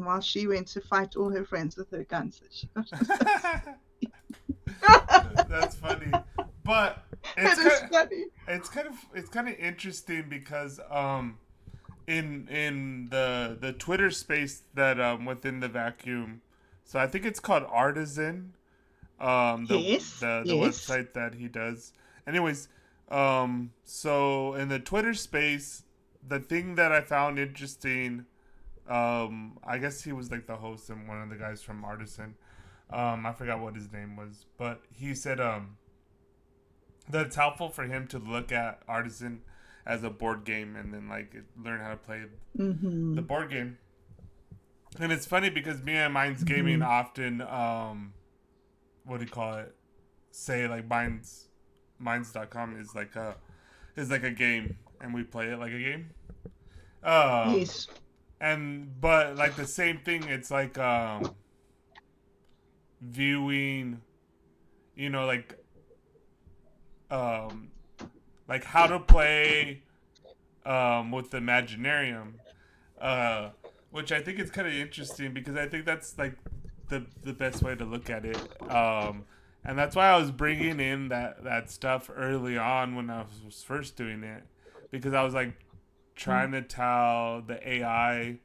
garden while she went to fight all her friends with her guns. That's funny, but It is funny. it's kind of interesting because in the Twitter space that within the vacuum, so I think it's called Artisan, Yes, the yes. website that he does. Anyways, so in the Twitter space, the thing that I found interesting, I guess he was like the host and one of the guys from Artisan. I forgot what his name was, but he said that it's helpful for him to look at Artisan as a board game and then like learn how to play the Mm-hmm. board game. And it's funny because me and Minds Gaming Mm-hmm. often what do you call it? Say like minds.com is like a game and we play it like a game. Um Yes. and but like the same thing, it's like viewing, you know, um like how to play with the Imaginarium, uh, which I think is kind of interesting because I think that's like the best way to look at it. And that's why I was bringing in that stuff early on when I was first doing it, because I was like trying to tell the AI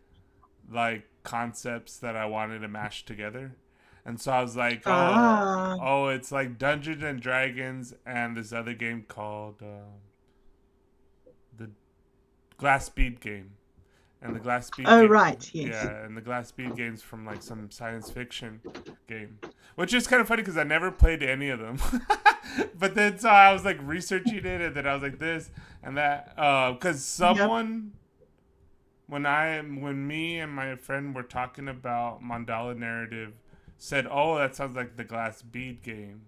like concepts that I wanted to mash together. And so I was like, Ah. it's like Dungeons and Dragons and this other game called the Glass Speed game. And the Glass Speed Oh, game, right. Yes. yeah, and the Glass Speed games from like some science fiction game, which is kind of funny because I never played any of them. But then so I was like researching it, and then I was like this and that, because Yep. someone when me and my friend were talking about Mandala narrative, said, "Oh, that sounds like the Glass Bead game."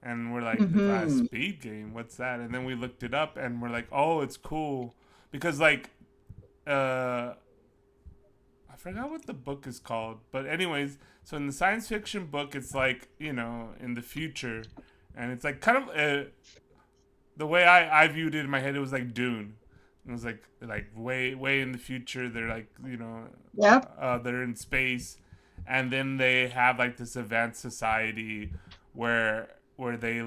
And we're like, "The Glass Mm-hmm. Speed game? What's that?" And then we looked it up and we're like, "Oh, it's cool." Because like uh I forgot what the book is called, but anyways, so in the science fiction book, it's like, you know, in the future, and it's like kind of the way I viewed it in my head, it was like Dune. It was like way in the future. They're like, you know, Yep. they're in space, and then they have like this advanced society where they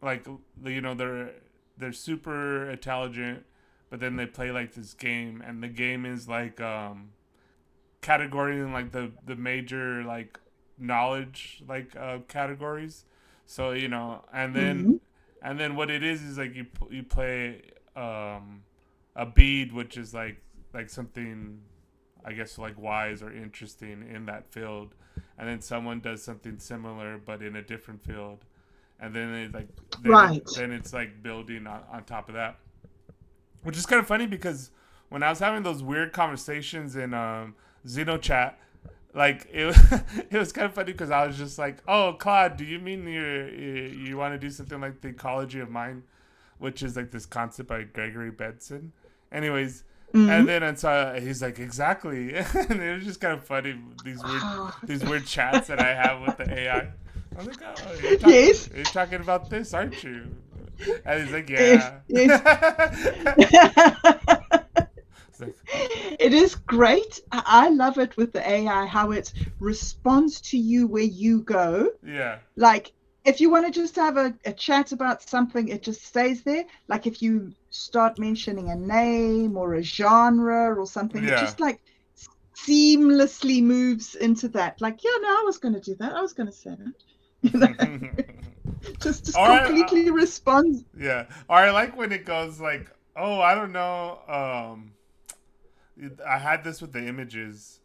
like, you know, they're super intelligent, but then they play like this game, and the game is like category in like the major like knowledge like categories. So you know, Mm-hmm. and then what it is like you play a bead, which is like something, I guess, like wise or interesting in that field, and then someone does something similar but in a different field, and then it like Right. then it's like building on top of that, which is kind of funny because when I was having those weird conversations in Xenochat, like it was kind of funny because I was just like, "Oh, Claude, do you mean you want to do something like the ecology of mind, which is like this concept by Gregory Benson?" Anyways, Mm-hmm. and so he's like, "Exactly," and it was just kind of funny, Wow. these weird chats that I have with the AI. I was like, "Oh, Yes. you're talking about this, aren't you?" And he's like, Yes. "Yeah." Yes. It's like, It is great. I love it with the AI, how it responds to you where you go. yeah, Like, if you want to just have a chat about something, it just stays there. Like, if you start mentioning a name or a genre or something, it yeah. just like seamlessly moves into that. Like, yeah, no, I was going to do that. I was going to say that. You know, just All right, completely responds. yeah. Or I like when it goes like, oh, I don't know. I had this with the images.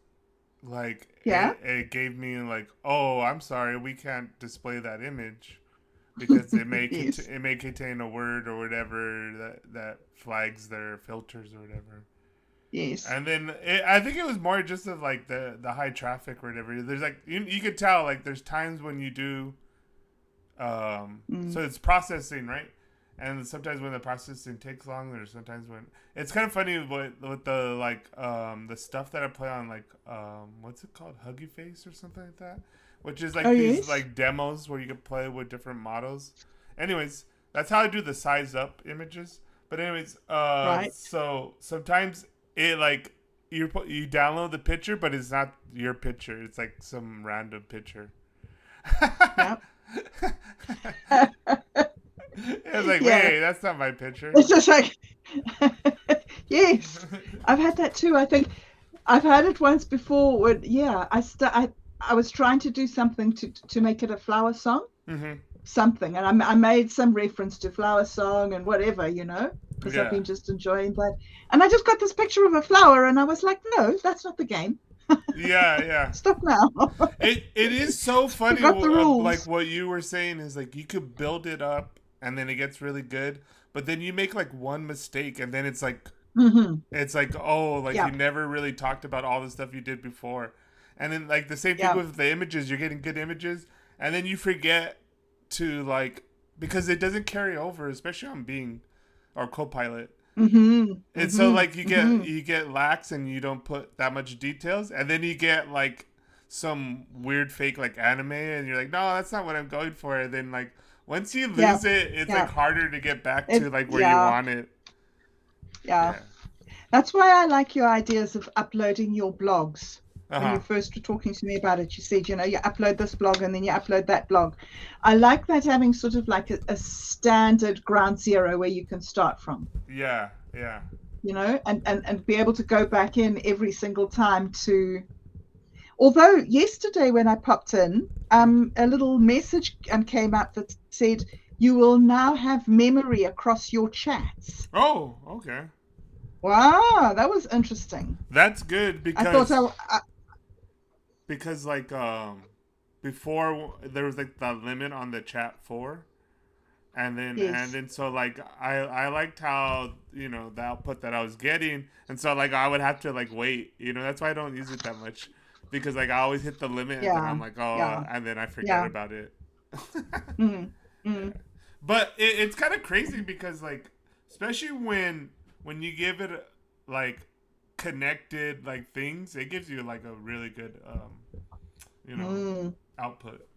Like Yeah. it gave me like, oh, I'm sorry, we can't display that image because Yes. it may contain a word or whatever that flags their filters or whatever. Yes. And then I think it was more just of like the high traffic or whatever. There's like you could tell like there's times when you do Mm. so it's processing, right? And sometimes when the processing takes long, there's sometimes when it's kind of funny with the like the stuff that I play on like what's it called, Huggy Face or something like that, which is Oh, like these yes. like demos where you can play with different models. Anyways, that's how I do the size up images. But anyways, Right. so sometimes it like you download the picture, but it's not your picture. It's like some random picture. Yeah. It's like, Yeah. wait, that's not my picture. It's just like, yes, I've had that too. I think I've had it once before. When yeah, I was trying to do something to make it a flower song, Mm-hmm. something, and I made some reference to flower song and whatever, because I've Yeah. been just enjoying that. And I just got this picture of a flower, and I was like, no, that's not the game. Yeah, yeah. Stop now. It is so funny. Forgot the Like rules. what you were saying is like you could build it up and then it gets really good, but then you make like one mistake and then Hmm. it's like oh like you Yeah, never really talked about all the stuff you did before, and then like the same thing yeah. with the images. You're getting good images and then you forget to like because it doesn't carry over, especially on Bing or Copilot. Hmm. And so Hmm. like Hmm. you get lax and you don't put that much details, and then you get like some weird fake like anime, and you're like, no, that's not what I'm going for. And then like once you Yeah, lose it, it's like yeah. harder to get back to like where you Yeah, want it. yeah. Yeah. That's why I like your ideas of uploading your blogs. Uh When huh. you first were talking to me about it, you said, you upload this blog and then you upload that blog. I like that, having sort of like a standard ground zero where you can start from, Yeah. Yeah. and be able to go back in every single time to. Although yesterday when I popped in, a little message came up that said, you will now have memory across your chats. Oh, okay. Wow, that was interesting. That's good I thought because like before there was like the limit on the chat for. And yes. then so like I liked how the output that I was getting, and so like I would have to like wait, that's why I don't use it that much, because like I always hit the limit and then Yeah, I'm like, oh, yeah, and then I forget yeah. about it. Mm, Yeah. mm, But it's kind of crazy because like especially when you give it like connected like things, it gives you like a really good you know mm. output,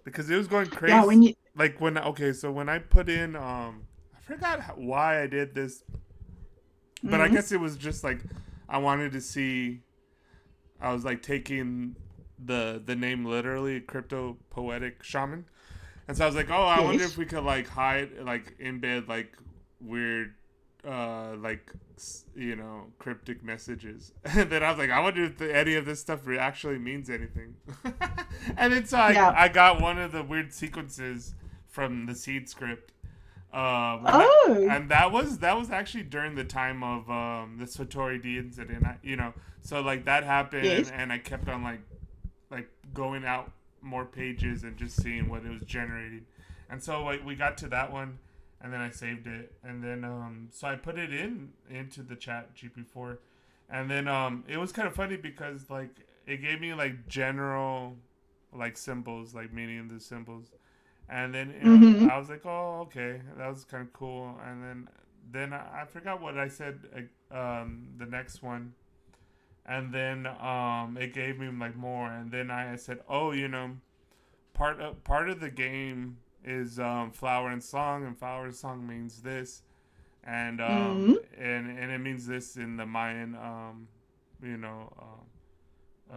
because it was going Yeah, crazy. when you. Like so when I put in I forgot why I did this, but I Mm, guess it was just like I wanted to see. I was like taking the name literally, crypto poetic shaman, and so I was like, oh, I wonder if yes. we could like hide, like embed like weird like cryptic messages. And then I was like, I wonder if any of this stuff actually means anything. And then so Yeah. I got one of the weird sequences from the seed script, Oh, and that was actually during the time of the Satori D incident. So like that happened, yes. and I kept on like going out more pages and just seeing what it was generating. And so like we got to that one, and then I saved it, and then so I put it into the chat GP4, and then it was kind of funny because like it gave me like general like symbols, like meaning of the symbols, and then Mm-hmm. I was like, oh, okay, that was kind of cool. And then I forgot what I said, the next one, and then it gave me like more, and then I said, oh, part of the game is flower and song, and flower and song means this, and Mm-hmm. and it means this in the Mayan you know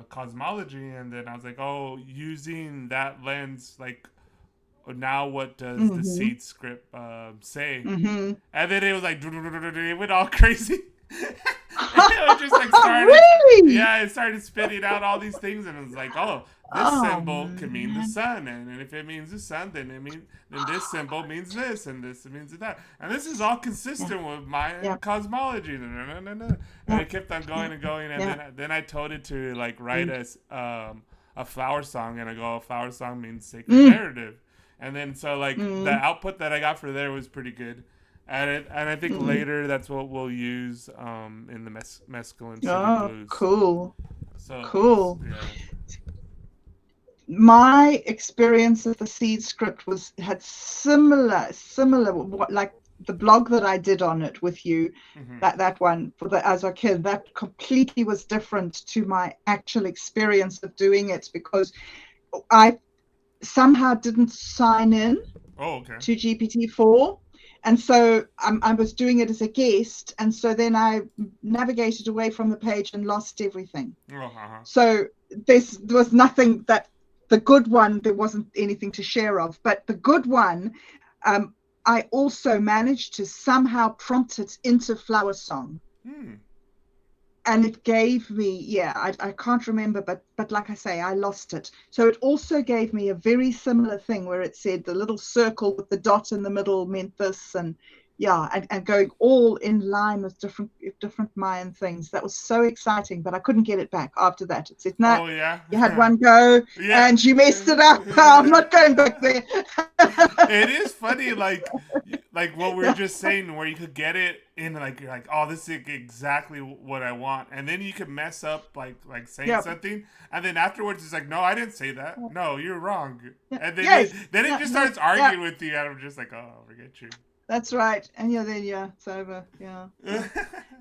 cosmology. And then I was like, oh, using that lens, like now what does the Mm-hmm. seed script say? Mm-hmm. And then it was like it went all crazy. It was just like started, Really? yeah, it started spitting out all these things, and it was like, oh, this Oh symbol can mean the man. sun, and if it means the sun, then this symbol means this, and this means that, and this is all Yeah. consistent with Mayan Yeah. cosmology. And Yeah. it kept on Yeah. going and going, and Yeah. then I told it to like write Mm. a flower song, and I go, a flower song means sacred Mm. narrative, and then so like the Mm. output that I got for there was pretty good. And I think Mm. later that's what we'll use in the Mescaline City Oh, Blues. cool. So Cool. yeah. My experience of the seed script had similar, like the blog that I did on it with you, Hmm. that one for the as a kid, that completely was different to my actual experience of doing it, because I somehow didn't sign in Oh, okay. to GPT-4. And so I was doing it as a guest, and so then I navigated away from the page and lost everything. Uh-huh. So there was nothing that the good one, there wasn't anything to share of, but the good one, I also managed to somehow prompt it into Flower Song. And it gave me, I can't remember, but like I say, I lost it. So it also gave me a very similar thing where it said the little circle with the dot in the middle meant this, and and going all in line with different Mayan things. That was so exciting, but I couldn't get it back after that. It said, no, you had one go and you messed it up. I'm not going back there. It is funny, like what we were just saying, where you could get it in, like, you're like, oh, this is exactly what I want, and then you could mess up, like saying something, and then afterwards it's like, no, I didn't say that. No, you're wrong. And then it just starts arguing with you, and I'm just like, oh, forget you. That's right. And it's over.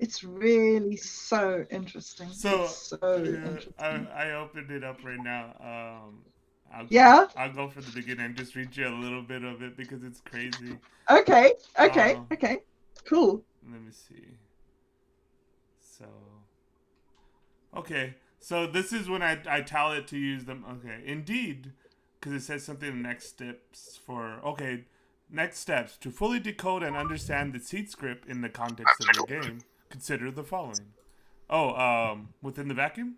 It's really so interesting. So, interesting. I opened it up right now. I'll go from the beginning and just read you a little bit of it because it's crazy. Okay. Cool. Let me see. So this is when I tell it to use them. Okay, indeed, because it says something next steps to fully decode and understand the seed script in the context of your game. Consider the following. Within the vacuum.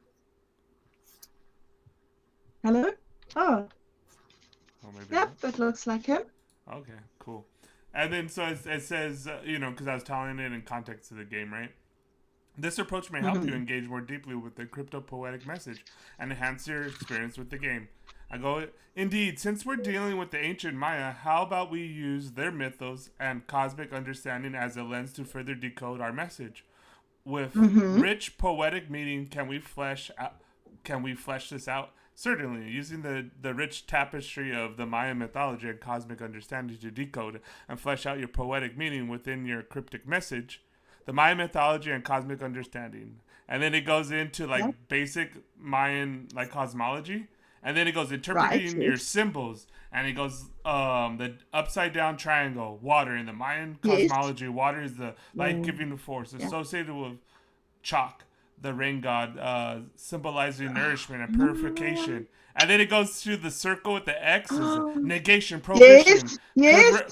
Hello. Oh. Yep, that looks like him. Okay, cool. And then so it says, because I was telling it in context of the game, right? This approach may help you engage more deeply with the crypto-poetic message and enhance your experience with the game. I go, indeed, since we're dealing with the ancient Maya, how about we use their mythos and cosmic understanding as a lens to further decode our message? With rich poetic meaning, can we flesh this out? Certainly, using the rich tapestry of the Mayan mythology and cosmic understanding to decode and flesh out your poetic meaning within your cryptic message. The Mayan mythology and cosmic understanding. And then it goes into basic Mayan cosmology. And then it goes interpreting your symbols. And it goes the upside down triangle, water. In the Mayan cosmology, water is the life-giving force associated with chalk, the rain god, symbolizing nourishment and purification. And then it goes to the circle with the X, negation, prohibition.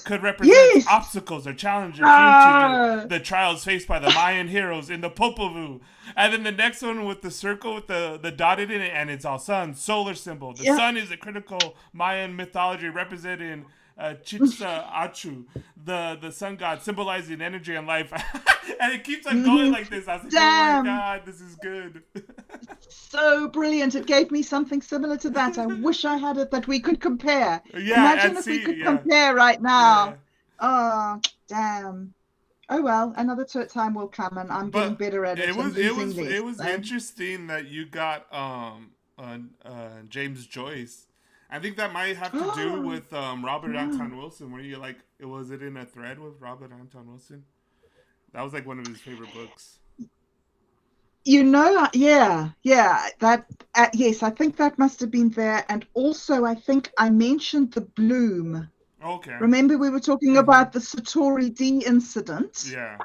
Could represent obstacles or challenges to the trials faced by the Mayan heroes in the Popol Vuh. And then the next one with the circle with the dotted in it, and it's all sun, solar symbol. The sun is a critical Mayan mythology representing Chitza the sun god, symbolizing energy and life. And it keeps on going like this. I was like, oh my god, this is good. So brilliant. It gave me something similar to that. I wish I had it that we could compare. Yeah, imagine if we could compare right now. Oh, damn. Oh well, another time will come, and I'm getting better at it. It was interesting that you got James Joyce. I think that might have to do with Robert Anton Wilson. Were you was it in a thread with Robert Anton Wilson? That was one of his favorite books. That yes, I think that must have been there. And also, I think I mentioned the bloom. Okay. Remember, we were talking about the Satori D incident. Yeah.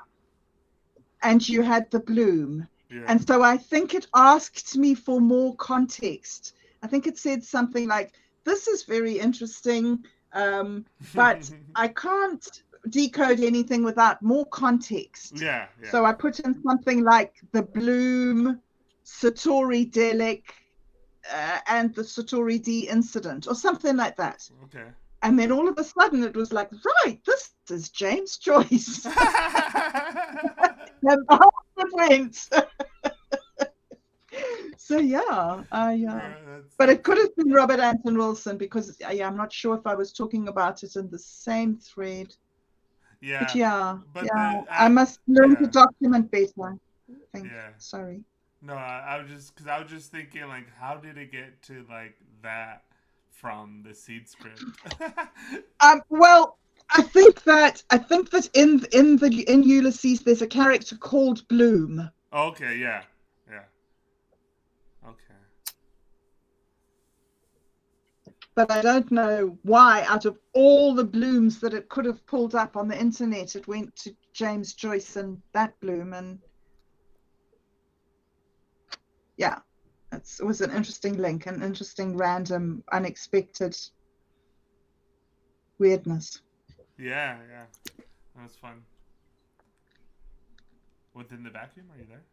And you had the bloom. Yeah. And so I think it asked me for more context. I think it said something like, this is very interesting, but I can't decode anything without more context. Yeah. So I put in something like the bloom, Satori Delic, and the Satori D incident, or something like that. Okay. And then all of a sudden it was like, right, this is James Joyce. And off it went. So but it could have been Robert Anton Wilson, because I'm not sure if I was talking about it in the same thread. Yeah. But I must learn to document better. Sorry. No, I was just thinking, how did it get to that from the seed script? Well, I think that in Ulysses there's a character called Bloom. Okay, yeah. Okay. but I don't know why, out of all the blooms that it could have pulled up on the internet, it went to James Joyce and that bloom. And yeah, it was an interesting link, an interesting, random, unexpected weirdness. Yeah, yeah. That was fun. Within the vacuum, are you there?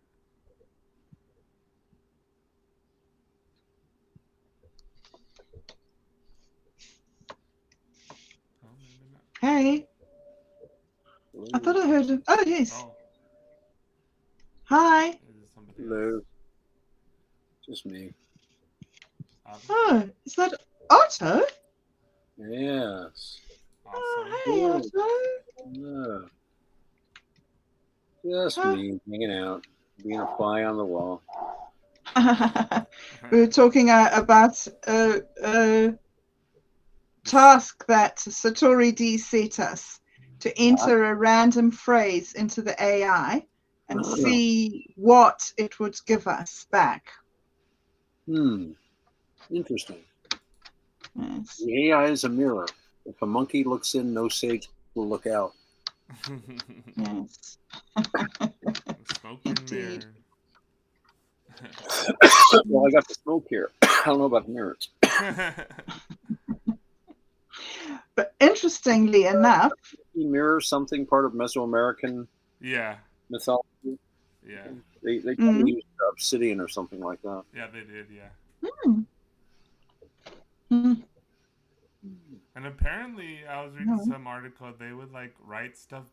Oh, maybe not. Hey, I thought I heard it. Oh, yes. Oh, Hi. is it somebody else? Hello. Just me. Autumn? Oh, is that Otto? Yes. Awesome. Oh, hey, Yeah. Just Otto. me hanging out, being a fly on the wall. We were talking about a task that Satori D set us to enter a random phrase into the AI and see what it would give us back. Interesting. Yes. The AI is a mirror. If a monkey looks in, no sage will look out. Yes. Smoke and Indeed. mirror. Well, I got the smoke here. I don't know about the mirrors. But interestingly enough, Mirror something part of Mesoamerican Yeah, mythology. yeah, They probably used obsidian or something like that. yeah. They did, yeah. Mm. And apparently, I was reading some article. They would like write stuff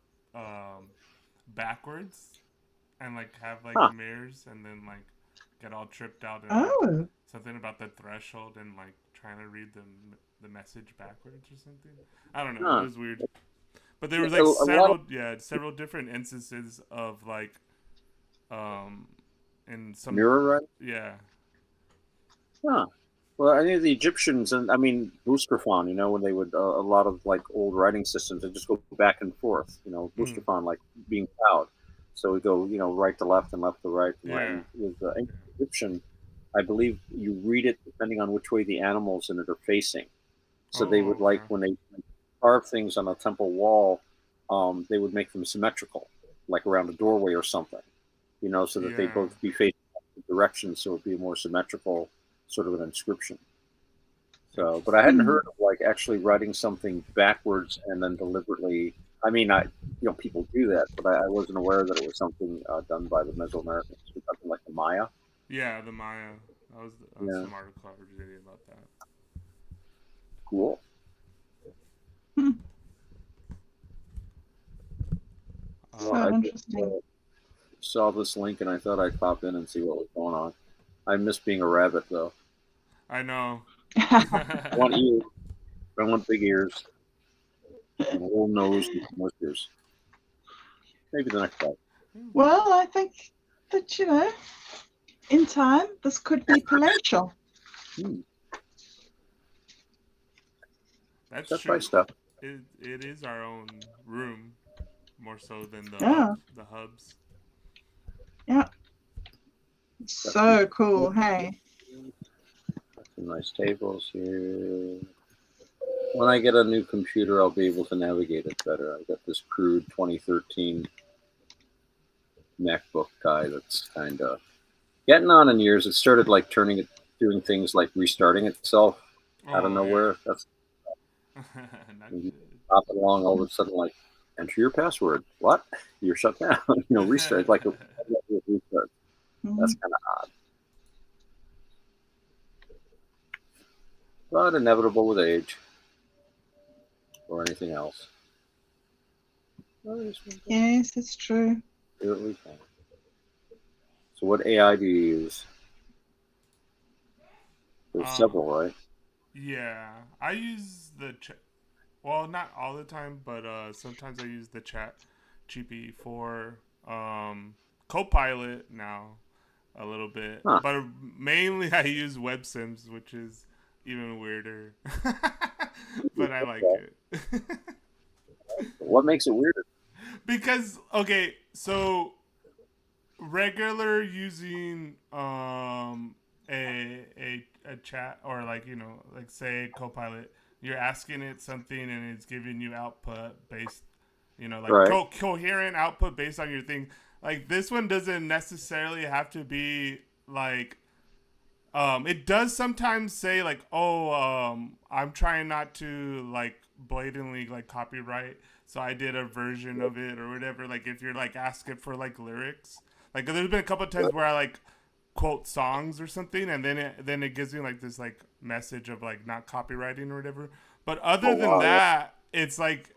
backwards, and like have like mirrors, and then like get all tripped out and like something about the threshold and like trying to read the message backwards or something. I don't know. It was weird. But there was like several different instances of like in some mirror, right? Yeah. Well, I think the Egyptians, and I mean Boustrophon, when they would a lot of like old writing systems, they just go back and forth. Boustrophon like being proud, so we go right to left and left to right. And right. And with the Egyptian, I believe you read it depending on which way the animals in it are facing. So they would like when they carve things on a temple wall, they would make them symmetrical, like around a doorway or something, so that they both be facing directions, so it would be more symmetrical. Sort of an inscription. So, but I hadn't heard of like actually writing something backwards and then deliberately. I mean, people do that, but I wasn't aware that it was something done by the Mesoamericans, something like the Maya. Yeah, the Maya. That was some article I was reading about that. Cool. So interesting. Saw this link and I thought I'd pop in and see what was going on. I miss being a rabbit, though. I know. I want ears. I want big ears. And a little nose and whiskers. Maybe the next time. Well, I think that, in time, this could be palatial. That's Step true. by step. It is our own room, more so than the hubs. Yeah. So cool, hey. Some nice tables here. When I get a new computer, I'll be able to navigate it better. I've got this crude 2013 MacBook guy that's kind of getting on in years. It started like doing things like restarting itself out of nowhere. Yeah. That's pop it along all of a sudden, like enter your password. What? You're shut down. Restart like a restart. That's kind of odd. But inevitable with age or anything else. Yes, it's true. Do what we can. So what AI do you use? There's several, right? Yeah. I use the chat. Well, not all the time, but sometimes I use the chat GP for Copilot now a little bit. But mainly I use WebSims, which is even weirder. But I like it. What makes it weirder? Because so regular using a a chat or like like say Copilot, you're asking it something and it's giving you output based, like Right. coherent output based on your thing. Like this one doesn't necessarily have to be like. It does sometimes say like, oh, I'm trying not to like blatantly like copyright, so I did a version of it or whatever. Like if you're like asking for like lyrics, like there's been a couple of times where I like quote songs or something, and then it gives me like this like message of like not copywriting or whatever. But other than Wow. that, it's like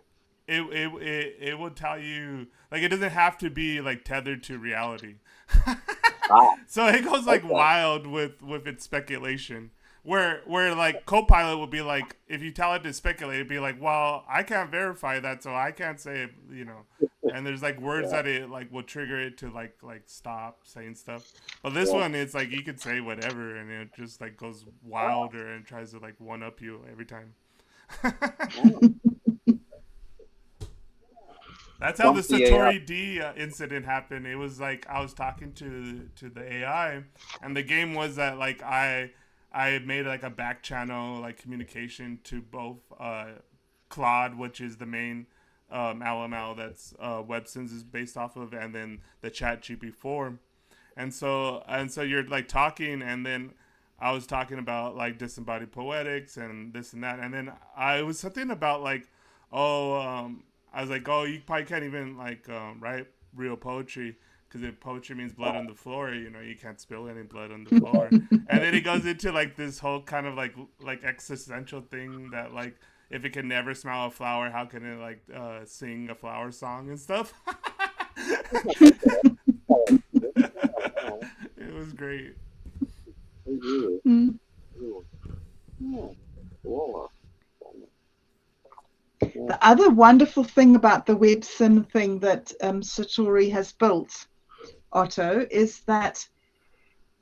it will tell you like it doesn't have to be like tethered to reality. Ah, So it goes like okay. wild with its speculation. Where like Copilot would be like, if you tell it to speculate, it'd be like, well, I can't verify that, so I can't say it. And there's like words that it like will trigger it to like stop saying stuff. But this one, it's like you could say whatever, and it just like goes wilder and tries to like one up you every time. That's how the Bump the AI. Satori D incident happened. It was like I was talking to the AI, and the game was that like I made like a back channel like communication to both Claude, which is the main LML that's WebSins is based off of, and then the Chat GP4, and so you're like talking, and then I was talking about like disembodied poetics and this and that, and then I was something about like, oh, I was like, oh, you probably can't even like write real poetry because if poetry means blood on the floor, you can't spill any blood on the floor. And then it goes into like this whole kind of like existential thing that like if it can never smell a flower, how can it like sing a flower song and stuff? It was great. Mm. The other wonderful thing about the WebSim thing that Satori has built, Otto, is that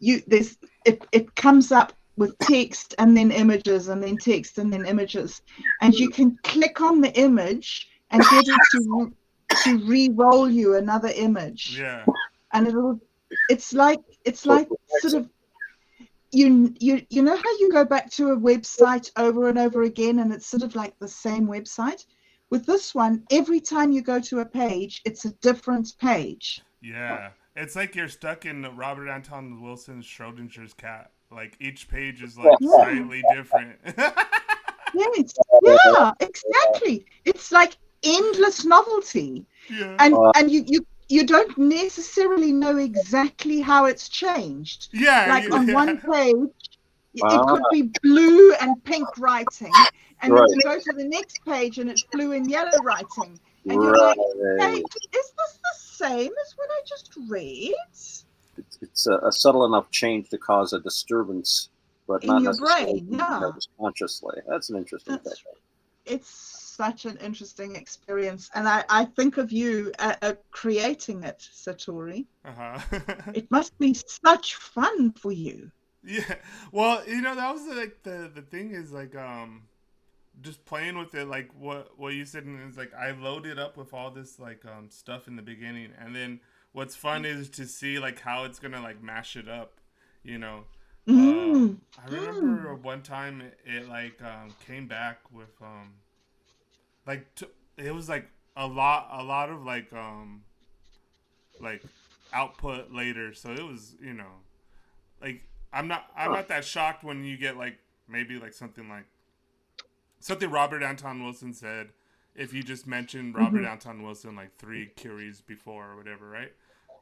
it comes up with text and then images and then text and then images, and you can click on the image and get it to re-roll you another image, Yeah. and it's like sort of you know how you go back to a website over and over again and it's sort of like the same website. With this one, every time you go to a page, it's a different page. Yeah. It's like you're stuck in Robert Anton Wilson's Schrodinger's cat. Like each page is like Yeah. slightly different. Yes, yeah, exactly. It's like endless novelty, Yeah. and you don't necessarily know exactly how it's changed. Yeah. Like on Yeah. one page, it could be blue and pink writing, and then you go to the next page and it's blue and yellow writing, and you're like, hey, is this the same as what I just read? It's a subtle enough change to cause a disturbance, but In not your necessarily brain, yeah. consciously. That's an interesting thing. It's such an interesting experience, and I think of you creating it, Satori. It must be such fun for you. Yeah. Well, that was like the thing is like just playing with it, like what you said is like I loaded up with all this like stuff in the beginning, and then what's fun is to see like how it's gonna like mash it up, you know. I remember one time it like came back with it was like a lot of like output later, so it was like I'm not that shocked when you get like maybe like something Robert Anton Wilson said if you just mentioned Robert Anton Wilson like 3 Curies before or whatever, right?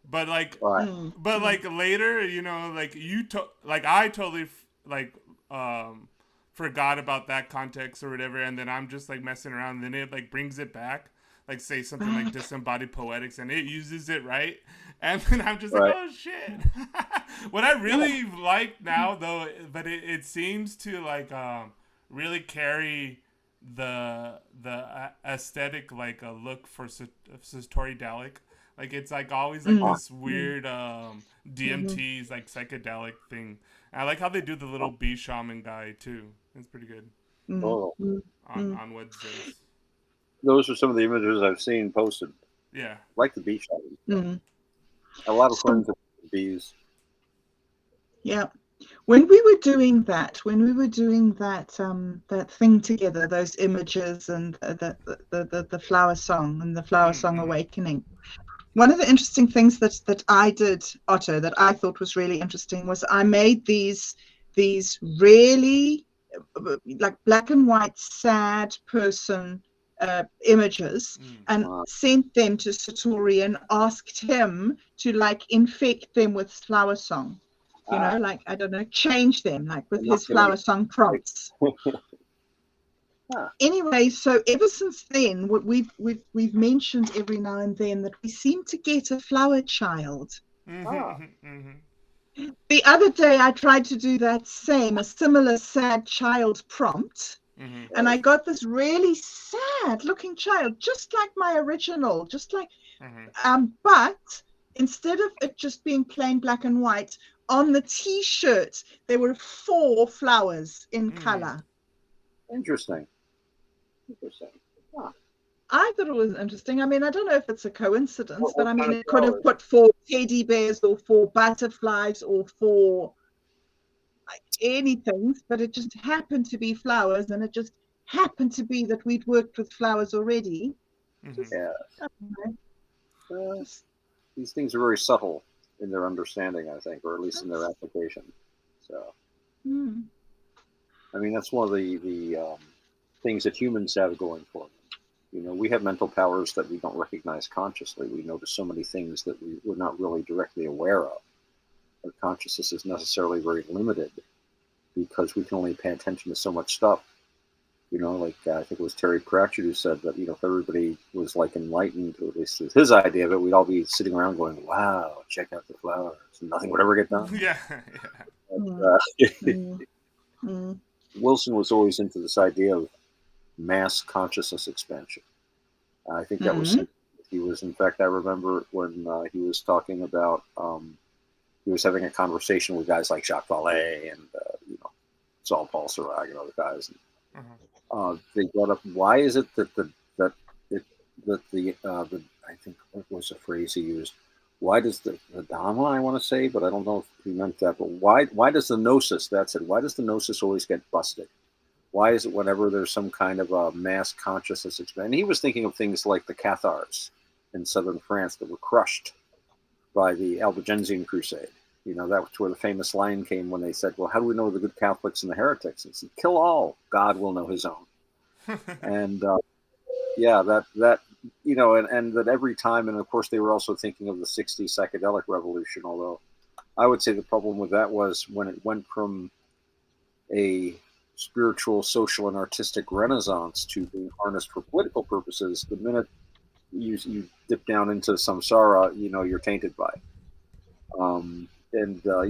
But like later, like I totally forgot about that context or whatever, and then I'm just like messing around, and then it like brings it back, like say something like disembodied poetics, and it uses it right, and then I'm just like, oh shit. What I really like now though, but it seems to like really carry the aesthetic like a look for Satori Dalek. Like it's like always like this weird DMT's like psychedelic thing. And I like how they do the little bee shaman guy too. It's pretty good. On Wednesdays. Those are some of the images I've seen posted. Yeah. Like the bee shaman. A lot of friends of bees. Yeah. When we were doing that, that thing together, those images and the flower song and the flower song awakening, one of the interesting things that I did, Otto, that I thought was really interesting was I made these really like black and white sad person images and sent them to Satori and asked him to like infect them with flower song. Like, I don't know, change them like with his flower song prompts. Anyway, so ever since then, what we've mentioned every now and then that we seem to get a flower child. The other day, I tried to do a similar sad child prompt, and I got this really sad-looking child, just like my original, but instead of it just being plain black and white, on the T-shirt there were 4 flowers in color. Interesting. I thought it was interesting. I mean, I don't know if it's a coincidence, but I mean, it could have put 4 teddy bears or 4 butterflies or 4 anything, but it just happened to be flowers, and it just happened to be that we'd worked with flowers already. These things are very subtle in their understanding, I think, or at least in their application. So, I mean, that's one of the things that humans have going for them. We have mental powers that we don't recognize consciously. We notice so many things that we're not really directly aware of. Our consciousness is necessarily very limited because we can only pay attention to so much stuff. Like I think it was Terry Pratchett who said that, if everybody was like enlightened, or at least his idea of it, we'd all be sitting around going, wow, check out the flowers. Nothing would ever get done. Wilson was always into this idea of mass consciousness expansion. I think that was, he was, in fact, I remember when he was talking about, he was having a conversation with guys like Jacques Vallée and, Saul Paul Sarag and other guys. And, they brought up, why is it that I think what was the phrase he used? Why does the Dharma, I want to say, but I don't know if he meant that, but why does the gnosis, that's it, why does the gnosis always get busted? Why is it whenever there's some kind of a mass consciousness expansion? And he was thinking of things like the Cathars in southern France that were crushed by the Albigensian Crusade. That was where the famous line came when they said, well, how do we know the good Catholics and the heretics? And said, kill all, God will know his own. And and that every time, and of course they were also thinking of the 60s psychedelic revolution, although I would say the problem with that was when it went from a spiritual, social, and artistic renaissance to being harnessed for political purposes, the minute you dip down into samsara, you're tainted by it.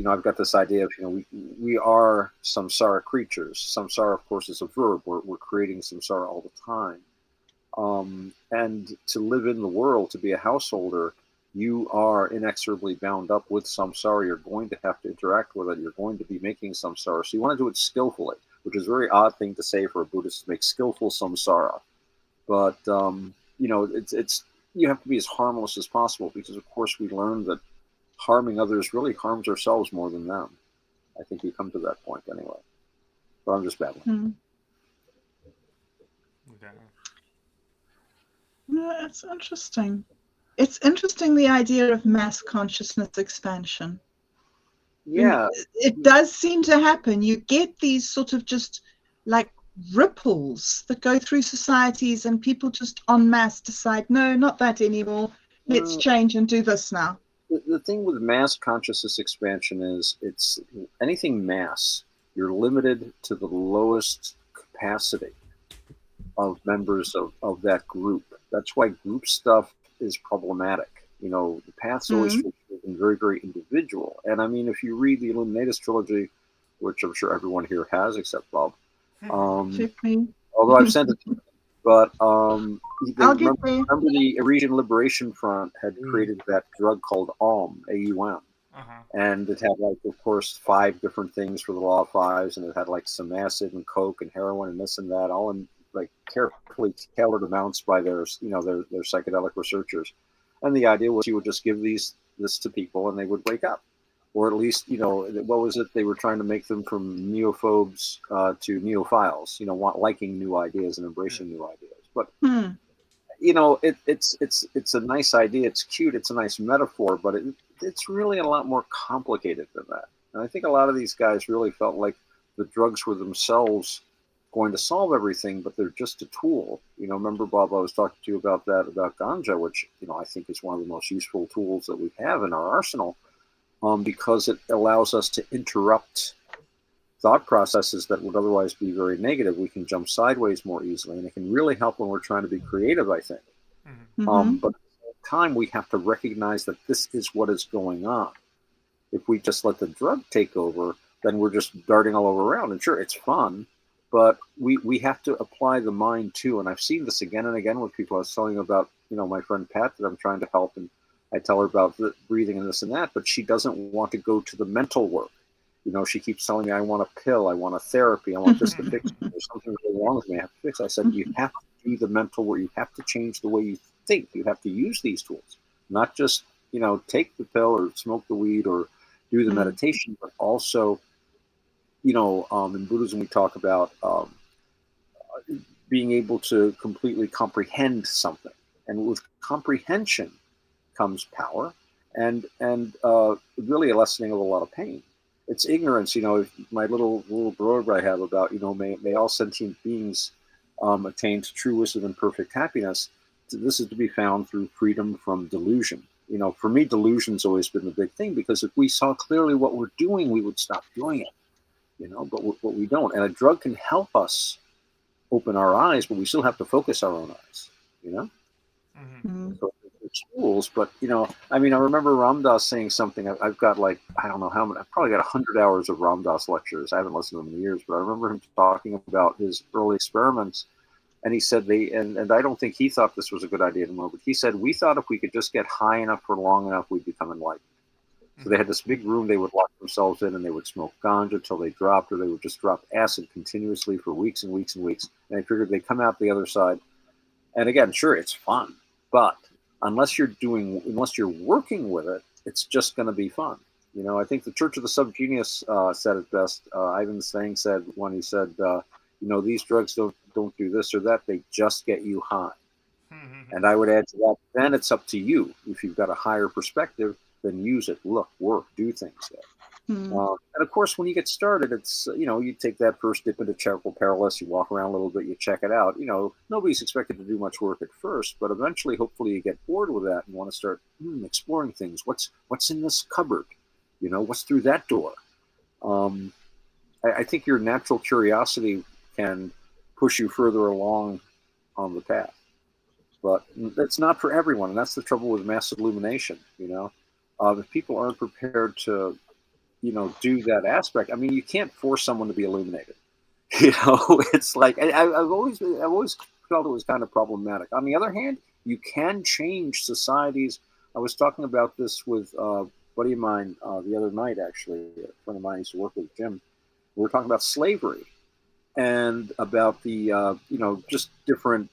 I've got this idea of, we are samsara creatures. Samsara, of course, is a verb. We're creating samsara all the time. And to live in the world, to be a householder, you are inexorably bound up with samsara. You're going to have to interact with it. You're going to be making samsara. So you want to do it skillfully, which is a very odd thing to say for a Buddhist to make skillful samsara. But, it's you have to be as harmless as possible because, of course, we learned that harming others really harms ourselves more than them. I think you come to that point anyway. But I'm just babbling. No, it's interesting. It's interesting, the idea of mass consciousness expansion. Yeah. It does seem to happen. You get these sort of just like ripples that go through societies, and people just en masse decide, no, not that anymore. Let's change and do this now. The thing with mass consciousness expansion is it's anything mass, you're limited to the lowest capacity of members of that group. That's why group stuff is problematic. The path's always been very, very individual. And I mean, if you read the Illuminatus trilogy, which I'm sure everyone here has except Bob, although I've sent it to you, but remember the Eurasian Liberation Front had created that drug called AUM, AUM. And it had, like, of course, 5 different things for the law of fives, and it had like some acid and coke and heroin and this and that, all in like carefully tailored amounts by their psychedelic researchers. And the idea was you would just give this to people and they would wake up. or at least, what was it? They were trying to make them from neophobes to neophiles, liking new ideas and embracing new ideas. But it's a nice idea. It's cute. It's a nice metaphor, but it's really a lot more complicated than that. And I think a lot of these guys really felt like the drugs were themselves going to solve everything, but they're just a tool. Remember, Bob, I was talking to you about that, about ganja, which, I think is one of the most useful tools that we have in our arsenal, because it allows us to interrupt thought processes that would otherwise be very negative. We can jump sideways more easily, and it can really help when we're trying to be creative, I think. But at the same time, we have to recognize that this is what is going on. If we just let the drug take over, then we're just darting all over around. And sure, it's fun, but we have to apply the mind too. And I've seen this again and again with people. I was telling you about, my friend Pat that I'm trying to help, and I tell her about the breathing and this and that, but she doesn't want to go to the mental work. She keeps telling me, I want a pill, I want a therapy, I want this to fix me. There's something really wrong with me, I have to fix it. I said, you have to do the mental work. You have to change the way you think. You have to use these tools, not just, take the pill or smoke the weed or do the meditation, but also, in Buddhism, we talk about being able to completely comprehend something. And with comprehension comes power and really a lessening of a lot of pain. It's ignorance, my little blurb I have about, may all sentient beings attain to true wisdom and perfect happiness. This is to be found through freedom from delusion. For me, delusion's always been the big thing, because if we saw clearly what we're doing, we would stop doing it, but we don't. And a drug can help us open our eyes, but we still have to focus our own eyes, So it's tools, but I remember Ram Dass saying something. I've got I don't know how many. I've probably got 100 hours of Ram Dass lectures. I haven't listened to them in years, but I remember him talking about his early experiments. And he said and I don't think he thought this was a good idea anymore, but he said, we thought if we could just get high enough for long enough, we'd become enlightened. So they had this big room they would lock themselves in, and they would smoke ganja until they dropped, or they would just drop acid continuously for weeks and weeks and weeks. And I figured they'd come out the other side. And again, sure, it's fun, but unless you're working with it, it's just going to be fun. I think the Church of the Subgenius said it best. Ivan Stang said when he said, these drugs don't do this or that, they just get you high. And I would add to that, then it's up to you. If you've got a higher perspective, then use it, look, work, do things there. And of course, when you get started, it's, you take that first dip into Chaparral Perilous, you walk around a little bit, you check it out. Nobody's expected to do much work at first, but eventually, hopefully you get bored with that and want to start exploring things. What's in this cupboard? What's through that door? I think your natural curiosity can push you further along on the path. But that's not for everyone, and that's the trouble with mass illumination, If people aren't prepared to, do that aspect, you can't force someone to be illuminated. It's like, I've always felt it was kind of problematic. On the other hand, you can change societies. I was talking about this with a buddy of mine the other night, actually, a friend of mine used to work with, Jim. We were talking about slavery and about the, just different.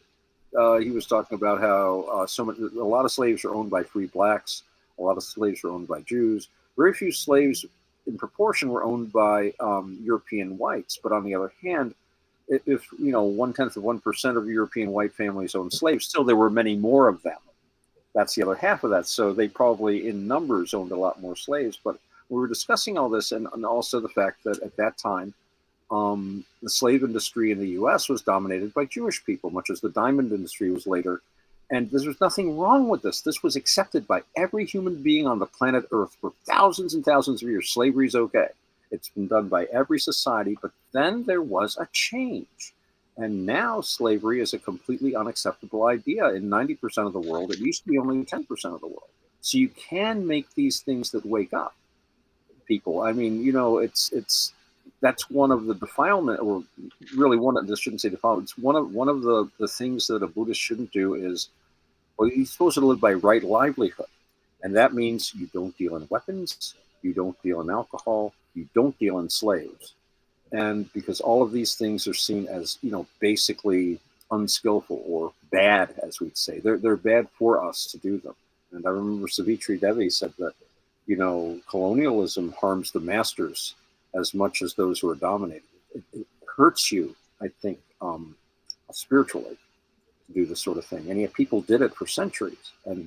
He was talking about how a lot of slaves are owned by free blacks, a lot of slaves are owned by Jews. Very few slaves, in proportion, were owned by European whites. But on the other hand, if 0.1% of European white families owned slaves, still there were many more of them. That's the other half of that. So they probably, in numbers, owned a lot more slaves. But we were discussing all this, and also the fact that at that time, the slave industry in the U.S. was dominated by Jewish people, much as the diamond industry was later. And there was nothing wrong with this. This was accepted by every human being on the planet Earth for thousands and thousands of years. Slavery is okay. It's been done by every society. But then there was a change. And now slavery is a completely unacceptable idea in 90% of the world. It used to be only 10% of the world. So you can make these things that wake up people. It's that's one of the defilement, or really one of, this shouldn't say defilement, it's one of the things that a Buddhist shouldn't do is, well, you're supposed to live by right livelihood. And that means you don't deal in weapons, you don't deal in alcohol, you don't deal in slaves. And because all of these things are seen as, basically unskillful or bad, as we'd say. They're bad for us to do them. And I remember Savitri Devi said that, colonialism harms the masters as much as those who are dominated. It hurts you, I think, spiritually to do this sort of thing. And yet people did it for centuries, and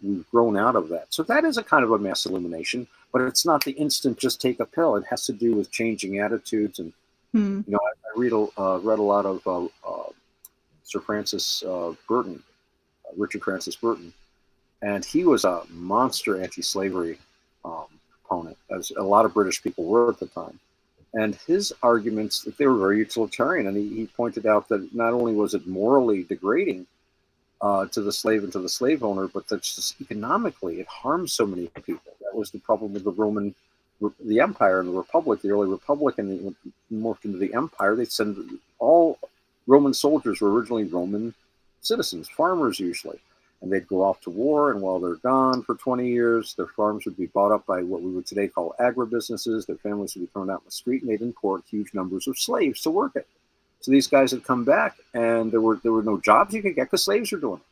we've grown out of that. So that is a kind of a mass illumination, but it's not the instant just take a pill. It has to do with changing attitudes. And I read a lot of Sir Francis Burton, Richard Francis Burton, and he was a monster anti-slavery opponent, as a lot of British people were at the time. And his arguments, they were very utilitarian. And he pointed out that not only was it morally degrading to the slave and to the slave owner, but that just economically it harmed so many people. That was the problem with the empire and the republic, the early republic, and they morphed into the empire. They send all Roman soldiers were originally Roman citizens, farmers usually. And they'd go off to war, and while they're gone for 20 years, their farms would be bought up by what we would today call agribusinesses. Their families would be thrown out in the street, and they'd import huge numbers of slaves to work it. So these guys had come back, and there were no jobs you could get because slaves were doing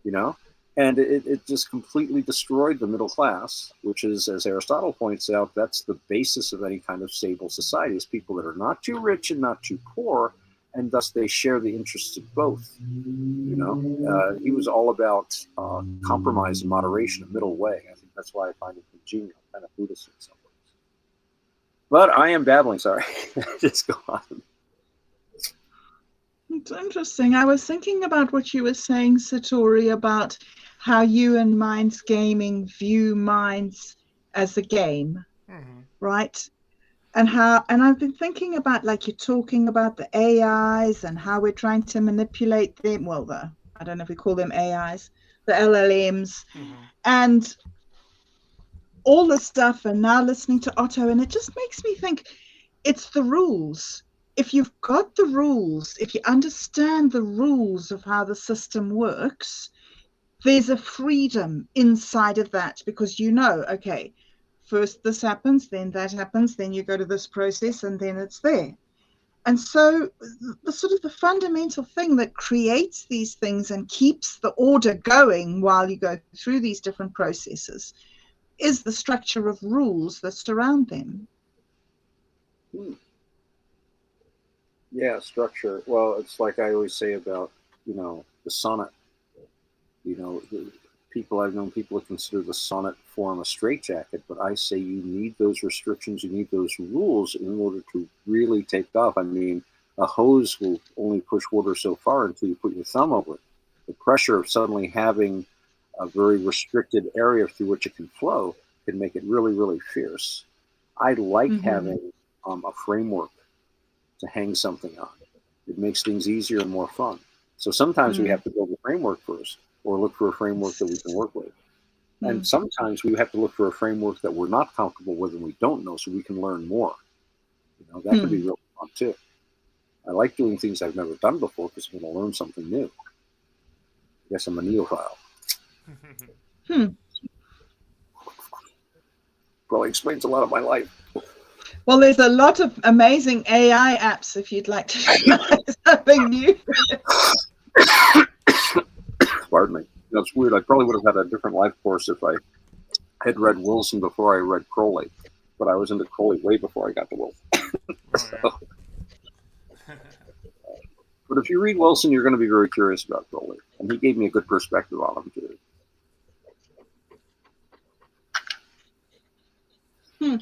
it, And it just completely destroyed the middle class, which is, as Aristotle points out, that's the basis of any kind of stable society, is people that are not too rich and not too poor, and thus they share the interests of both. He was all about compromise and moderation, a middle way. I think that's why I find it congenial, kind of Buddhist in some ways. But I am babbling, sorry. Just go on. It's interesting. I was thinking about what you were saying, Satori, about how you and Minds Gaming view Minds as a game, right? And I've been thinking about, like, you're talking about the AIs and how we're trying to manipulate them. Well, I don't know if we call them AIs, the LLMs, and all this stuff. And now listening to Otto, and it just makes me think it's the rules. If you've got the rules, if you understand the rules of how the system works, there's a freedom inside of that, because okay, first this happens, then that happens, then you go to this process, and then it's there. And so the sort of the fundamental thing that creates these things and keeps the order going while you go through these different processes is the structure of rules that surround them. Yeah, structure. Well, it's like I always say about, the sonnet. I've known people who consider the sonnet form a straitjacket, but I say you need those restrictions, you need those rules in order to really take off. I mean, a hose will only push water so far until you put your thumb over it. The pressure of suddenly having a very restricted area through which it can flow can make it really, really fierce. I like having a framework to hang something on. It makes things easier and more fun. So sometimes we have to build a framework first, or look for a framework that we can work with. And sometimes we have to look for a framework that we're not comfortable with and we don't know, so we can learn more. That could be really fun too. I like doing things I've never done before because I'm going to learn something new. I guess I'm a neophile. Probably explains a lot of my life. Well, there's a lot of amazing AI apps if you'd like to try something new. Pardon me. It's weird. I probably would have had a different life course if I had read Wilson before I read Crowley. But I was into Crowley way before I got to Wilson. But if you read Wilson, you're going to be very curious about Crowley. And he gave me a good perspective on him, too.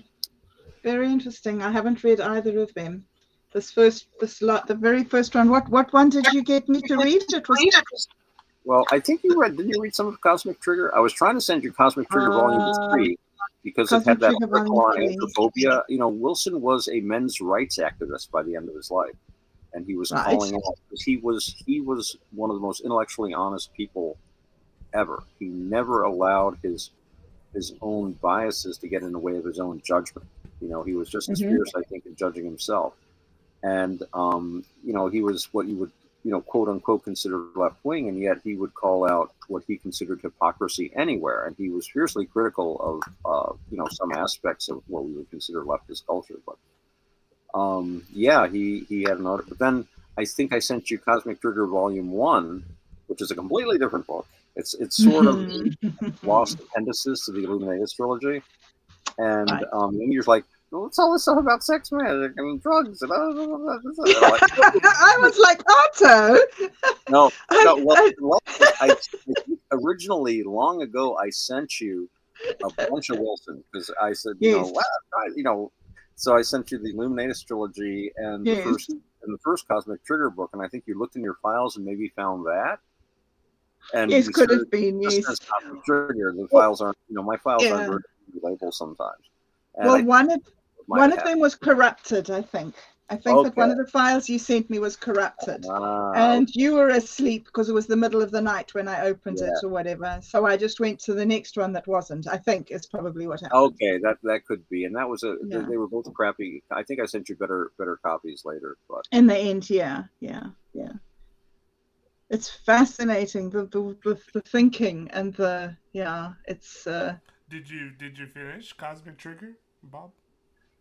Very interesting. I haven't read either of them. The very first one. What one did you get me to read? It was. Well, I think didn't you read some of Cosmic Trigger? I was trying to send you Cosmic Trigger Volume 3 because it had that article on anthrophobia. Wilson was a men's rights activist by the end of his life. And he was calling out, because he was one of the most intellectually honest people ever. He never allowed his own biases to get in the way of his own judgment. He was just as fierce, I think, in judging himself. And, he was what you would, quote unquote, consider left wing, and yet he would call out what he considered hypocrisy anywhere. And he was fiercely critical of, some aspects of what we would consider leftist culture. But, he had an article. But then I think I sent you Cosmic Trigger Volume 1, which is a completely different book. It's sort of lost appendices to the Illuminatus trilogy. and Right. then you're like, well, what's all this stuff about sex magic and drugs and blah, blah, blah, blah, blah. And I'm like, I was like, Otto. no, I, no. Well, I, I think originally long ago I sent you a bunch of Wilson because I said, yes, wow, so I sent you the Illuminatus trilogy yes, and the first Cosmic Trigger book, and I think you looked in your files and maybe found that, and yes, you could said have been, just yes. as Cosmic Trigger, the Well, files aren't, my files aren't yeah. very labeled sometimes, and Well, I might one have of happened. them was corrupted, I think. I think that Okay, one of the files you sent me was corrupted. okay. And you were asleep because it was the middle of the night when I opened it Yeah. or whatever. So I just went to the next one that wasn't. I think is probably what happened. Okay, that could be, and that was Yeah. they were both crappy. I think I sent you better copies later, but In the end, yeah, yeah, yeah. It's fascinating the thinking and the yeah. It's Did you finish Cosmic Trigger, Bob?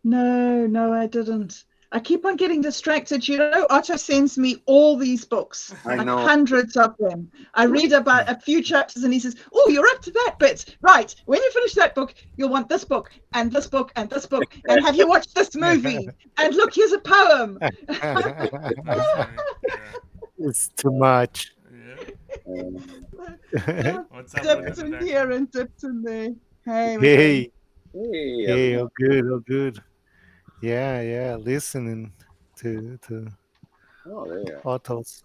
no, I didn't. I keep on getting distracted. You know, Otto sends me all these books, I like know. hundreds of them. I read about a few chapters and he says, oh, you're up to that bit. Right. When you finish that book, you'll want this book and this book and this book. And have you watched this movie? And look, here's a poem. That's funny. Yeah. It's too much. Yeah. So What's up with dipped in here introduction? and dipped in there. Hey, we're going. Hey, Hey, how's it hey, going? all good, all good. Yeah, yeah, listening to Oh, there autos.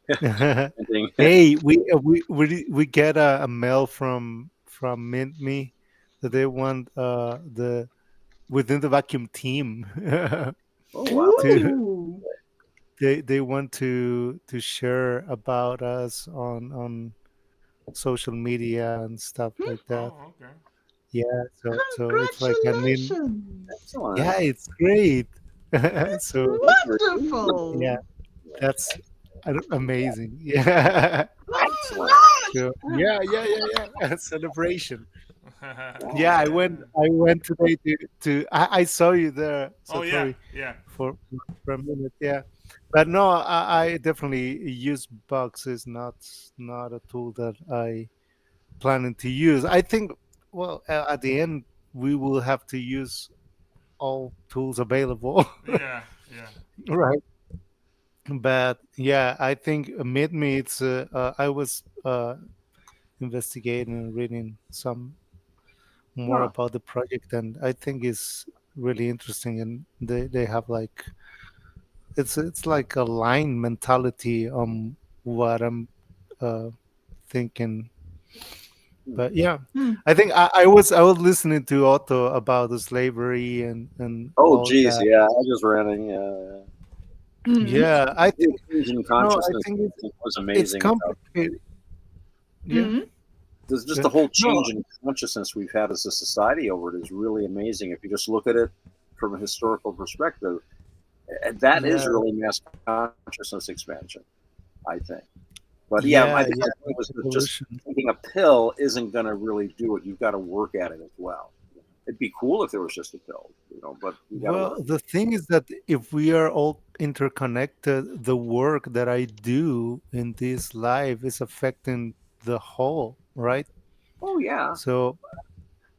you Hey, we get a mail from Mint Me that they want the within the vacuum team Oh, wow. to Ooh. they want to share about us on social media and stuff like that. Oh, okay. Yeah, so it's like I mean, Congratulations. yeah, Excellent. it's great. That's So yeah, wonderful. that's amazing. Yeah. Excellent. So yeah, yeah, yeah, yeah. Celebration. Yeah, Wow. I went today I saw you there, Oh yeah, Satori, yeah. for for a minute. Yeah, but no, I definitely use bugs is not a tool that I planning to use. I think well at the end we will have to use all tools available, Yeah, yeah. right? But yeah, I think mid me it's I was investigating and reading some more Huh. about the project, and I think it's really interesting. And they have like it's like a line mentality on what I'm uh, thinking. But yeah, Hmm. I think I was listening to Otto about the slavery and Oh, all geez. that. Yeah, I just ran in. Yeah. Hmm. Yeah, I The think change in I consciousness think was it's amazing. complicated. Yeah, Hmm. There's just the good. whole No, change in consciousness we've had as a society over it is really amazing. If you just look at it from a historical perspective, that is yeah, really mass consciousness expansion, I think. But yeah, yeah, my yeah. point was that just Evolution. taking a pill isn't going to really do it. You've got to work at it as well. It'd be cool if there was just a pill, but you got to Well, work. the thing is that if we are all interconnected, the work that I do in this life is affecting the whole, right? Oh yeah, So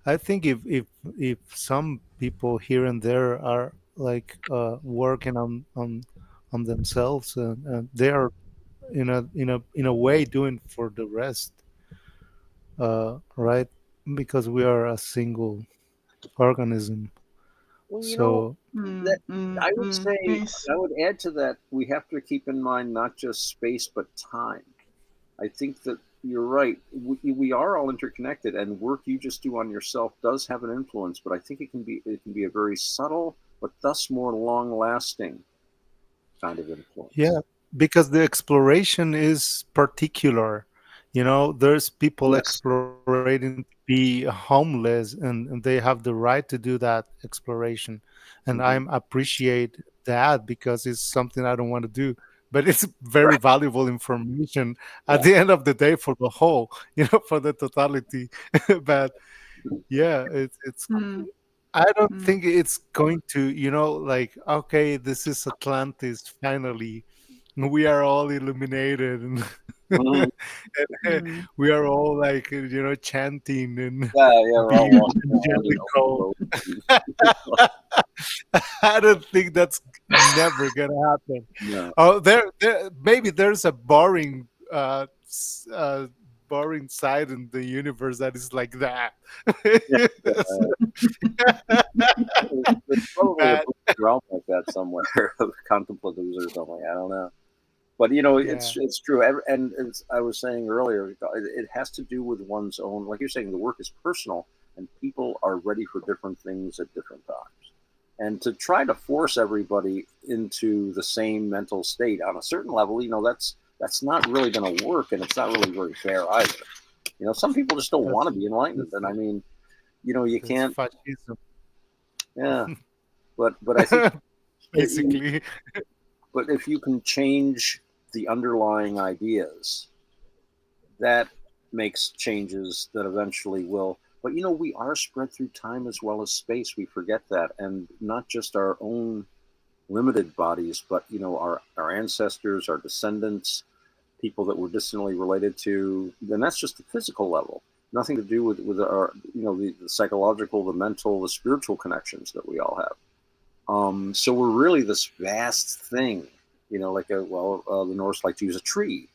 I think if some people here and there are like working on themselves and they are in a way doing for the rest, right? Because we are a single organism. well, So Hmm. that Hmm. I would Hmm. say Yes. I would add to that. We have to keep in mind not just space but time. I think that you're right. We are all interconnected, and work you just do on yourself does have an influence. But I think it can be a very subtle, but thus more long lasting kind of influence. yeah, because the exploration is particular. There's people Yes. exploring to be homeless, and they have the right to do that exploration. And I Hmm. appreciate that because it's something I don't want to do. But it's very Right. valuable information at Yeah. the end of the day for the whole, for the totality. But yeah, it's Hmm. I don't Hmm. think it's going to, like, okay, this is Atlantis finally, we are all illuminated, and, Mhm. Mm. we are all like chanting and Yeah, yeah, we're all being walking around in open angelical. robes. I don't think that's never gonna happen. No. Oh, there maybe there's a boring side in the universe that is like that. Yeah, there's probably a But book realm like that somewhere of contemplatives or something. I don't know. But yeah, it's true. And as I was saying earlier, it has to do with one's own. Like you're saying, the work is personal, and people are ready for different things at different times. And to try to force everybody into the same mental state on a certain level, that's not really going to work, and it's not really very fair either. Some people just don't want that's to be enlightened, and I mean, you that's can't. fascism, Yeah, but I think if you basically. but if you can change the underlying ideas, that makes changes that eventually will. But we are spread through time as well as space. We forget that, and not just our own limited bodies, but our ancestors, our descendants, people that we're distantly related to. Then that's just the physical level. Nothing to do with our the psychological, the mental, the spiritual connections that we all have. So we're really this vast thing, like the Norse like to use a tree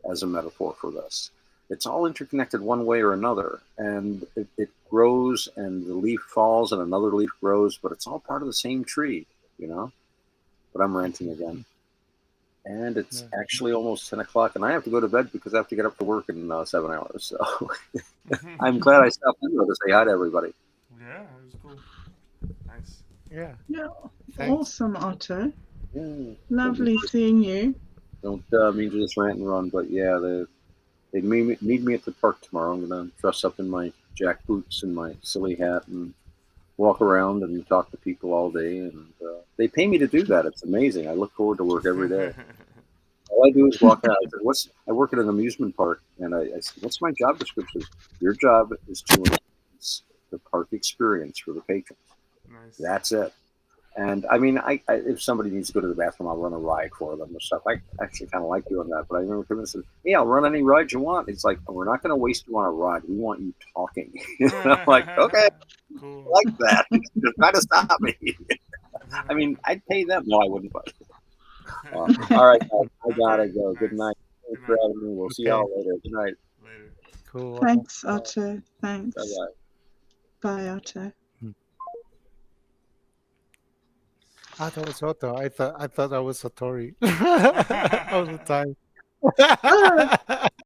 as a metaphor for this. It's all interconnected one way or another, and it grows, and the leaf falls, and another leaf grows, but it's all part of the same tree, you know. But I'm ranting again, and it's Yeah. actually almost 10 o'clock, and I have to go to bed because I have to get up to work in 7 hours. So I'm glad I stopped in to say hi to everybody. Yeah, it was cool. Nice. Yeah. Yeah, Thanks. awesome, Otto. Yeah, Lovely seeing you. don't mean to just rant and run, but yeah, they need me at the park tomorrow. I'm gonna dress up in my jack boots and my silly hat and walk around and talk to people all day. And they pay me to do that. It's amazing. I look forward to work every day. All I do is walk out. I work at an amusement park, and I said, "What's my job description?" Your job is to enhance the park experience for the patrons. Nice. That's it. And I mean, if somebody needs to go to the bathroom, I'll run a ride for them or stuff. I actually kind of like doing that. But I remember coming and said, "Hey, I'll run any ride you want." It's like, we're not going to waste you on a ride. We want you talking. And I'm like, okay, I Cool. like that. Just try to stop me. I mean, I'd pay them. No, I wouldn't. But all right, guys, I gotta Okay. go. Good Nice. night. Good Thanks for night. having me. We'll see Okay. y'all later. Good night. Later. Cool. Thanks, Bye. Otto. Bye Thanks. bye. Bye, Otto. Ah, that was Otto. I thought that was Satori all the time.